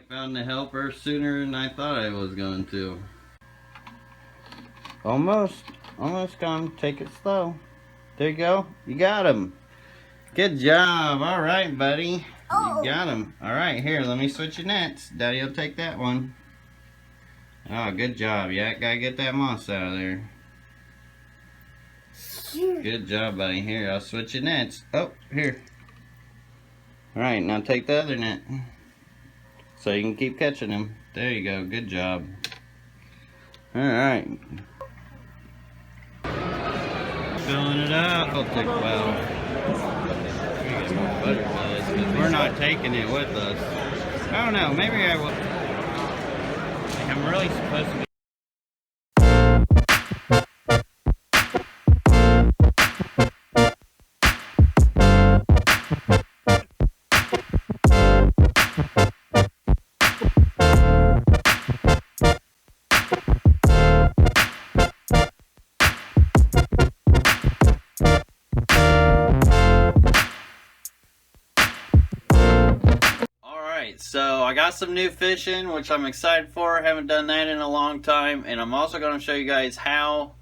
found the helper sooner than I thought I was going to. Almost gone. Take it slow. There you go. You got him. Good job. All right, buddy. You got him. All right, here, let me switch your nets. Daddy will take that one. Oh, good job. Yeah, gotta get that moss out of there. Good job, buddy. Here, I'll switch your nets. Oh, here. All right, now take the other net so you can keep catching them. There you go. Good job. All right. Filling it up. It'll take a while. We get more butterflies because we're not taking it with us. I don't know. Maybe I will. I'm really supposed to be. So I got some new fishing, which I'm excited for. I haven't done that in a long time, and I'm also going to show you guys how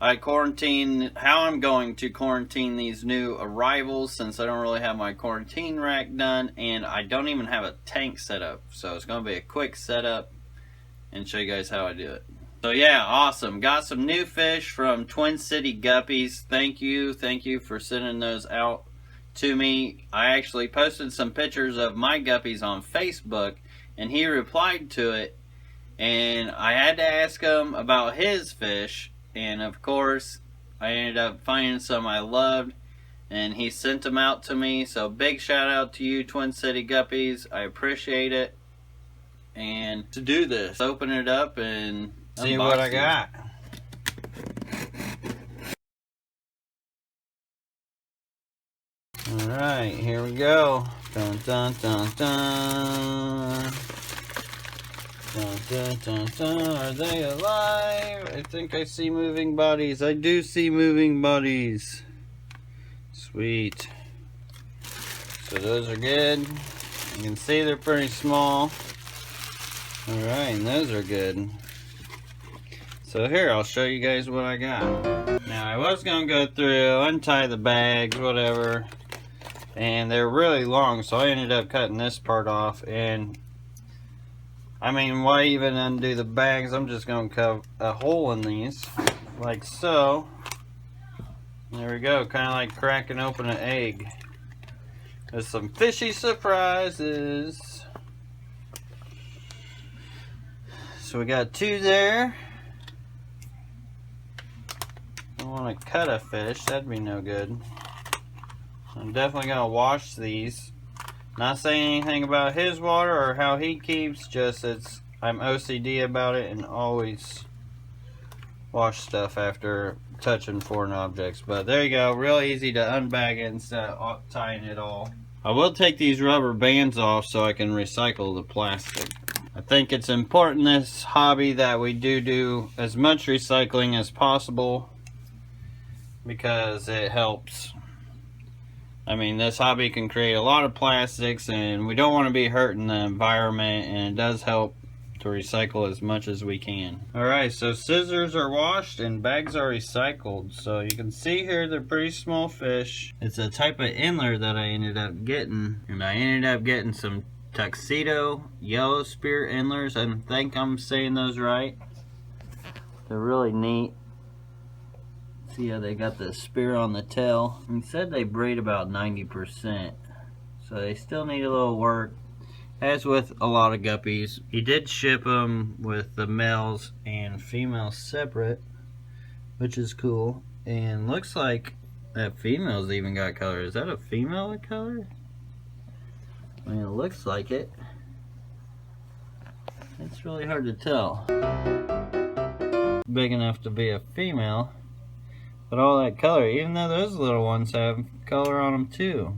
I'm going to quarantine these new arrivals, since I don't really have my quarantine rack done, and I don't even have a tank set up. So it's going to be a quick setup and show you guys how I do it. So yeah, awesome. Got some new fish from Twin City Guppies. Thank you for sending those out to me. I actually posted some pictures of my guppies on Facebook, and he replied to it, and I had to ask him about his fish, and of course I ended up finding some I loved, and he sent them out to me. So big shout out to you, Twin City Guppies. I appreciate it. And to do this, open it up and see what I got. Alright, here we go. Dun dun dun dun. Dun dun dun dun. Are they alive? I think I see moving bodies. I do see moving bodies. Sweet. So those are good. You can see they're pretty small. Alright, and those are good. So here, I'll show you guys what I got. Now, I was going to go through, untie the bags, whatever. And they're really long, so I ended up cutting this part off. And I mean, why even undo the bags? I'm just going to cut a hole in these, like so. There we go, kind of like cracking open an egg. There's some fishy surprises. So we got two there. I want to cut a fish, that'd be no good. I'm definitely going to wash these. Not saying anything about his water or how he keeps, just I'm OCD about it and always wash stuff after touching foreign objects. But there you go, real easy to unbag it instead of tying it all. I will take these rubber bands off so I can recycle the plastic. I think it's important in this hobby that we do as much recycling as possible, because it helps. I mean, this hobby can create a lot of plastics, and we don't want to be hurting the environment, and it does help to recycle as much as we can. Alright, so scissors are washed and bags are recycled. So you can see here they're pretty small fish. It's a type of endler that I ended up getting, and I ended up getting some tuxedo yellow spear endlers. I think I'm saying those right. They're really neat. See how they got the spear on the tail. He said they breed about 90%, so they still need a little work, as with a lot of guppies. He did ship them with the males and females separate, which is cool. And looks like that female's even got color. Is that a female with color? I mean, it looks like it. It's really hard to tell. Big enough to be a female. But all that color, even though those little ones have color on them too.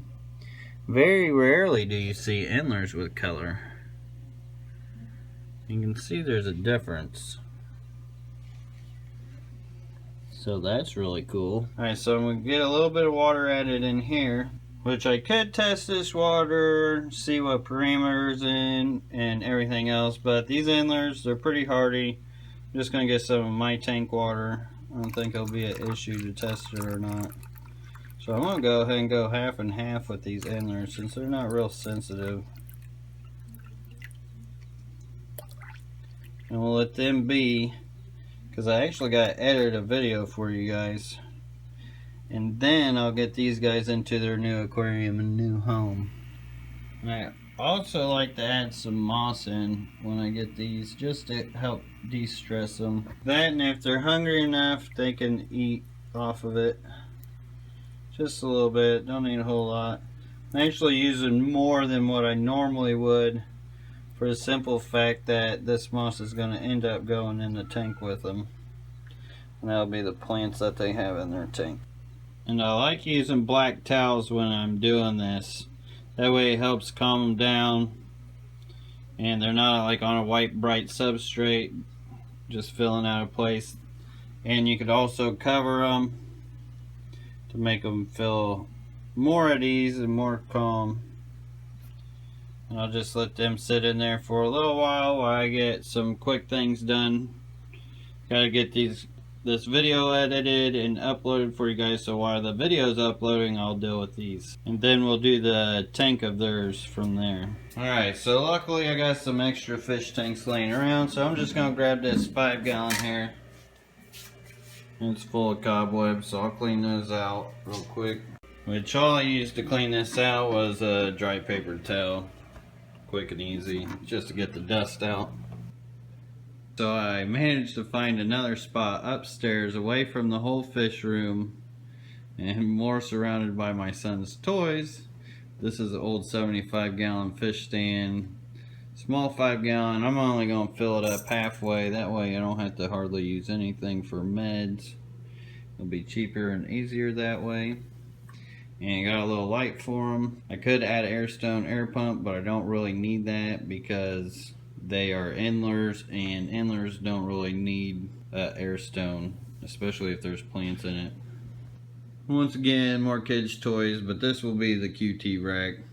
Very rarely do you see endlers with color. You can see there's a difference. So that's really cool. Alright, so I'm going to get a little bit of water added in here. Which I could test this water, see what parameters in and everything else, but these endlers, they're pretty hardy. I'm just going to get some of my tank water. I don't think it'll be an issue to test it or not. So I'm going to go ahead and go half and half with these endlers since they're not real sensitive. And we'll let them be, because I actually got to edit a video for you guys. And then I'll get these guys into their new aquarium and new home. And I also like to add some moss in when I get these, just to help de-stress them. That, and if they're hungry enough, they can eat off of it. Just a little bit, don't need a whole lot. I'm actually using more than what I normally would, for the simple fact that this moss is going to end up going in the tank with them. And that'll be the plants that they have in their tank. And I like using black towels when I'm doing this. That way it helps calm them down. And they're not like on a white bright substrate, just filling out of place. And you could also cover them to make them feel more at ease and more calm. And I'll just let them sit in there for a little while I get some quick things done. Gotta get this video edited and uploaded for you guys, so while the video's uploading I'll deal with these, and then we'll do the tank of theirs from there. Alright, so luckily I got some extra fish tanks laying around, so I'm just gonna grab this 5-gallon here. It's full of cobwebs, so I'll clean those out real quick. Which all I used to clean this out was a dry paper towel. Quick and easy, just to get the dust out. So I managed to find another spot upstairs away from the whole fish room and more surrounded by my son's toys. This is an old 75-gallon fish stand. Small 5-gallon. I'm only going to fill it up halfway. That way I don't have to hardly use anything for meds. It'll be cheaper and easier that way. And got a little light for them. I could add Airstone air pump, but I don't really need that because they are endlers, and endlers don't really need Airstone, especially if there's plants in it. Once again, more kids' toys, but this will be the QT rack.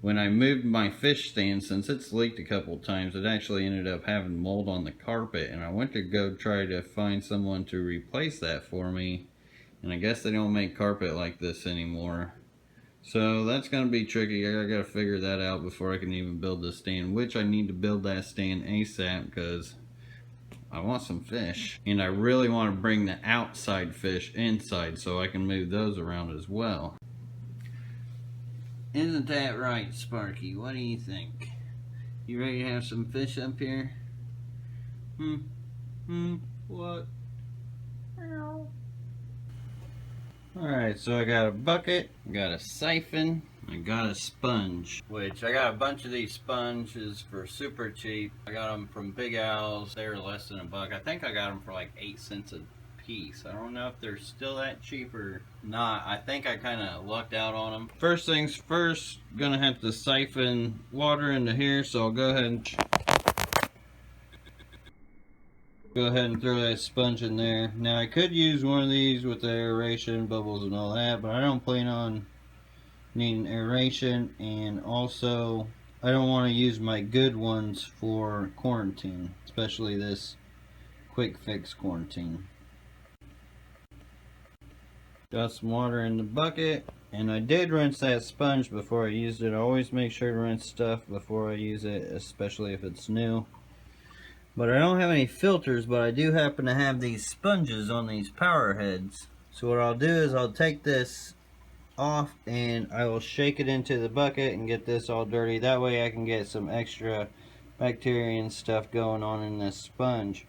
When I moved my fish stand, since it's leaked a couple times, it actually ended up having mold on the carpet, and I went to go try to find someone to replace that for me, and I guess they don't make carpet like this anymore. So that's going to be tricky. I got to figure that out before I can even build this stand, which I need to build that stand ASAP because I want some fish. And I really want to bring the outside fish inside so I can move those around as well. Isn't that right, Sparky? What do you think? You ready to have some fish up here? What? Alright, so I got a bucket, got a siphon, I got a sponge. Which, I got a bunch of these sponges for super cheap. I got them from Big Al's. They were less than $1. I think I got them for like 8 cents a piece. I don't know if they're still that cheap or not. I think I kind of lucked out on them. First things first, gonna have to siphon water into here, so I'll go ahead and throw that sponge in there. Now I could use one of these with the aeration, bubbles and all that, but I don't plan on needing aeration, and also I don't want to use my good ones for quarantine, especially this quick fix quarantine. Got some water in the bucket, and I did rinse that sponge before I used it. I always make sure to rinse stuff before I use it, especially if it's new. But I don't have any filters, but I do happen to have these sponges on these power heads. So what I'll do is I'll take this off and I will shake it into the bucket and get this all dirty. That way I can get some extra bacteria and stuff going on in this sponge.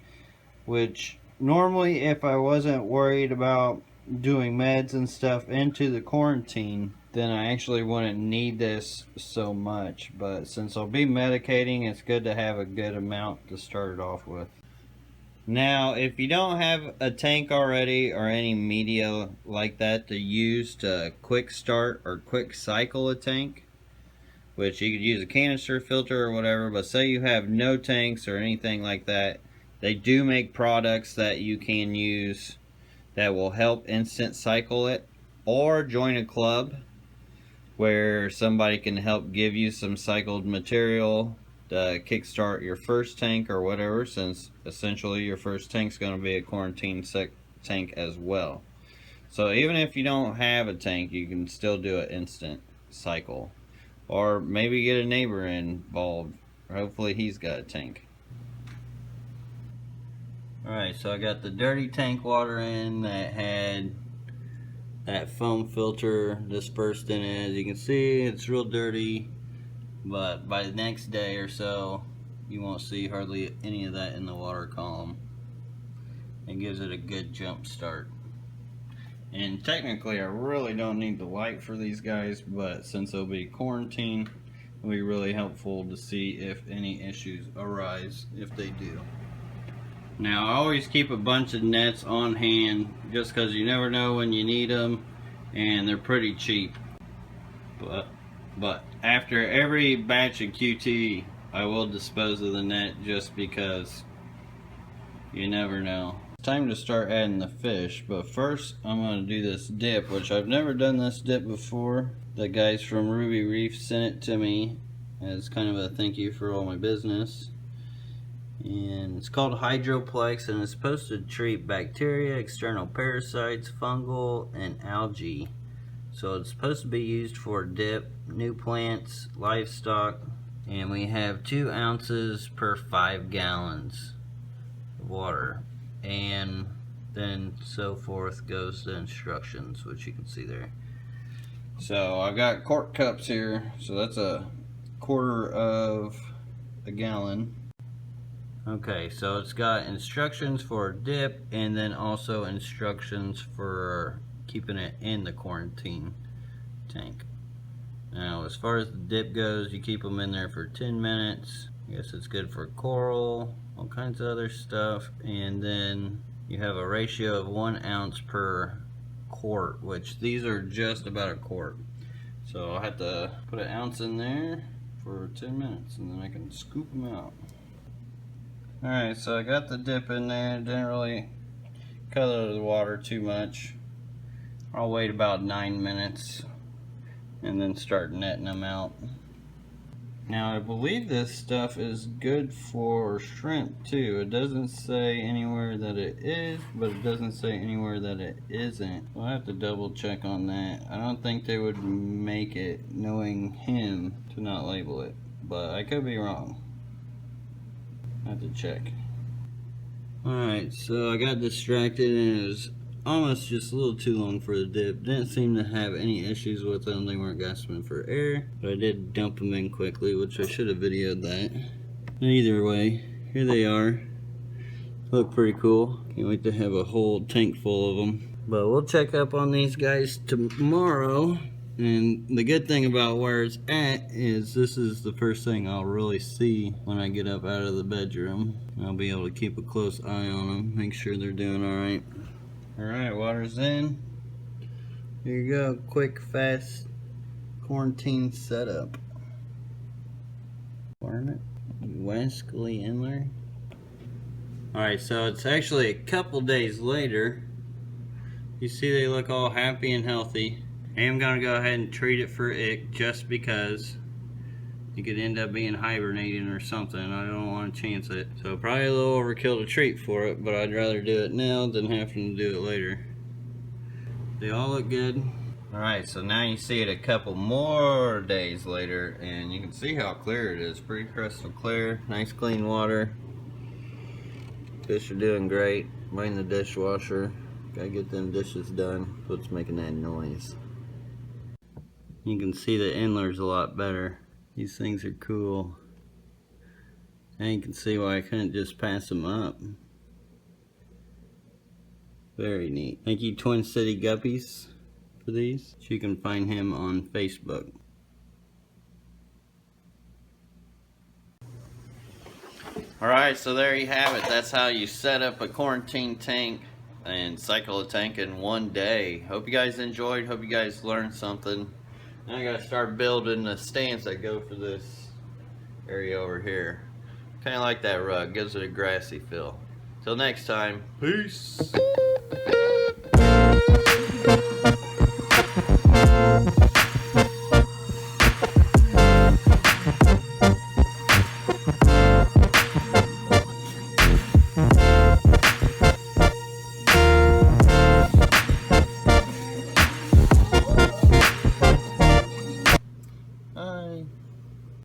Which normally, if I wasn't worried about doing meds and stuff into the quarantine, then I actually wouldn't need this so much. But since I'll be medicating, it's good to have a good amount to start it off with. Now, if you don't have a tank already or any media like that to use to quick start or quick cycle a tank, which you could use a canister filter or whatever, but say you have no tanks or anything like that, they do make products that you can use that will help instant cycle it, or join a club where somebody can help give you some cycled material to kickstart your first tank or whatever, since essentially your first tank's going to be a quarantine tank as well. So even if you don't have a tank, you can still do an instant cycle, or maybe get a neighbor involved. Hopefully he's got a tank. Alright, so I got the dirty tank water in that had that foam filter dispersed in it. As you can see, it's real dirty, but by the next day or so you won't see hardly any of that in the water column. It gives it a good jump start. And technically I really don't need the light for these guys, but since they'll be quarantined, it'll be really helpful to see if any issues arise, if they do. Now I always keep a bunch of nets on hand, just because you never know when you need them, and they're pretty cheap. But after every batch of QT, I will dispose of the net, just because you never know. Time to start adding the fish, but first I'm going to do this dip, which I've never done this dip before. The guys from Ruby Reef sent it to me as kind of a thank you for all my business, and it's called Hydroplex, and it's supposed to treat bacteria, external parasites, fungal, and algae. So it's supposed to be used for dip, new plants, livestock, and we have 2 ounces per 5 gallons of water. And then so forth goes the instructions, which you can see there. So I've got quart cups here, so that's a quarter of a gallon. Okay, so it's got instructions for dip, and then also instructions for keeping it in the quarantine tank. Now as far as the dip goes, you keep them in there for 10 minutes. I guess it's good for coral, all kinds of other stuff, and then you have a ratio of 1 ounce per quart, which these are just about a quart. So I'll have to put 1 ounce in there for 10 minutes, and then I can scoop them out. Alright, so I got the dip in there. Didn't really color the water too much. I'll wait about 9 minutes and then start netting them out. Now I believe this stuff is good for shrimp too. It doesn't say anywhere that it is, but it doesn't say anywhere that it isn't. We'll have to double check on that. I don't think they would make it, knowing him, to not label it, but I could be wrong. I have to check. Alright, so I got distracted and it was almost just a little too long for the dip. Didn't seem to have any issues with them. They weren't gasping for air, but I did dump them in quickly, which I should have videoed that. Either way, here they are. Look pretty cool. Can't wait to have a whole tank full of them. But we'll check up on these guys tomorrow. And the good thing about where it's at is this is the first thing I'll really see when I get up out of the bedroom. I'll be able to keep a close eye on them, make sure they're doing alright. Alright, water's in. Here you go, quick, fast quarantine setup. Barnett, Wesley Inler. Alright, so it's actually a couple days later. You see they look all happy and healthy. I am going to go ahead and treat it for ick, just because it could end up being hibernating or something. I don't want to chance it. So probably a little overkill to treat for it, but I'd rather do it now than having to do it later. They all look good. Alright, so now you see it a couple more days later, and you can see how clear it is. Pretty crystal clear, nice clean water. Fish are doing great. Right in the dishwasher. Gotta get them dishes done. What's making that noise? You can see the inler's a lot better. These things are cool. And you can see why I couldn't just pass them up. Very neat. Thank you, Twin City Guppies, for these. You can find him on Facebook. Alright, so there you have it. That's how you set up a quarantine tank and cycle a tank in one day. Hope you guys enjoyed. Hope you guys learned something. Now I gotta start building the stands that go for this area over here. Kind of like that rug. Gives it a grassy feel. Till next time. Peace. bye.